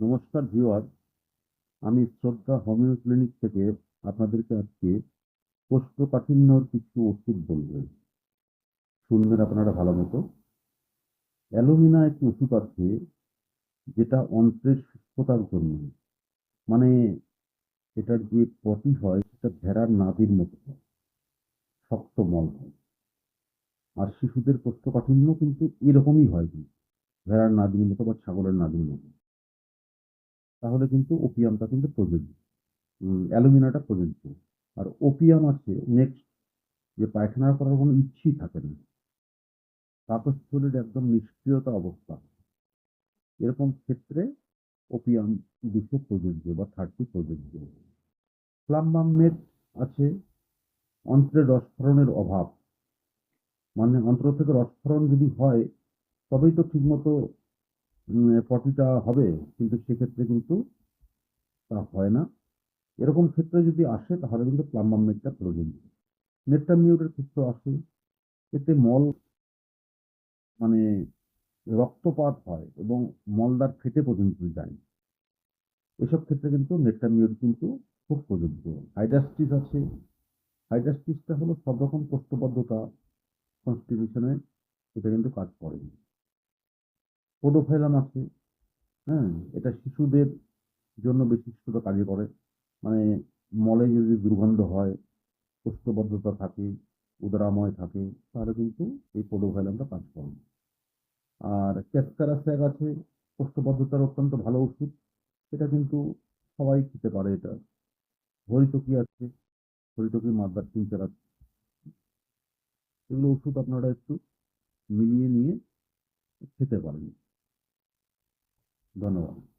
নমস্কার ভিউয়ার, আমি শ্রদ্ধা হোমিও ক্লিনিক থেকে আপনাদেরকে আজকে কোষ্ঠকাঠিন্যর কিছু ওষুধ বলবো। শুনবেন আপনারা ভালো মতো। অ্যালোমিনা একটি ওষুধ আছে যেটা অন্ত্রের সুস্থতার জন্য, মানে এটার যে পটি হয় সেটা ভেড়ার নাভির মতো হয়, শক্ত মল হয়। আর শিশুদের কোষ্ঠকাঠিন্য কিন্তু এরকমই হয়, কিন্তু ভেড়ার নাভির মতো বা ছাগলের নাভির মতো। তাহলে কিন্তু ওপিয়ামটা কিন্তু প্রযোজ্য, অ্যালুমিনাটা প্রযোজ্য। আর ওপিয়াম আছে নেক্সট, যে পায়খানা করার কোনো ইচ্ছেই থাকে না, পাকস্থলীর একদম নিষ্ক্রিয়তা অবস্থা, এরকম ক্ষেত্রে ওপিয়াম 200 প্রযোজ্য বা 30 প্রযোজ্য। প্লাম্বামেট আছে অন্ত্রের রসক্ষরণের অভাব, মানে অন্ত্র থেকে রসক্ষরণ যদি হয় তবেই তো ঠিকমতো পটিটা হবে, কিন্তু সেক্ষেত্রে কিন্তু তা হয় না। এরকম ক্ষেত্রে যদি আসে তাহলে কিন্তু প্লাম্বামেটটা প্রয়োজনীয়। নেট্টামিউরের ক্ষেত্রে আসে, এতে মল, মানে রক্তপাত হয় এবং মলদ্বার ফেটে পর্যন্ত যায়। এসব ক্ষেত্রে কিন্তু নেট্টামিউর কিন্তু খুব প্রযোজ্য। হাইড্রাস্টিস আছে। হাইড্রাস্টিসটা হলো সব রকম কোষ্ঠবদ্ধতা, কনস্টিপেশনে এটা কিন্তু কাজ করে। পোডোফাইলাম আছে, হ্যাঁ, এটা শিশুদের জন্য বিশিষ্ট কাজে করে। মানে মলে যদি দুর্গন্ধ হয়, কোষ্ঠবদ্ধতা থাকে, উদরাময় থাকে, তাহলে কিন্তু এই পোডোফাইলামটা কাজ করে। আর ক্যাসকারাস্যাক আছে, কোষ্ঠবদ্ধতার অত্যন্ত ভালো ওষুধ। এটা কিন্তু সবাই খেতে পারে। এটা হরিতকি আছে, হরিতকি মাদার টিনচার আছে। এগুলো ওষুধ আপনারা একটু মিলিয়ে নিয়ে খেতে পারেন। ধন্যবাদ।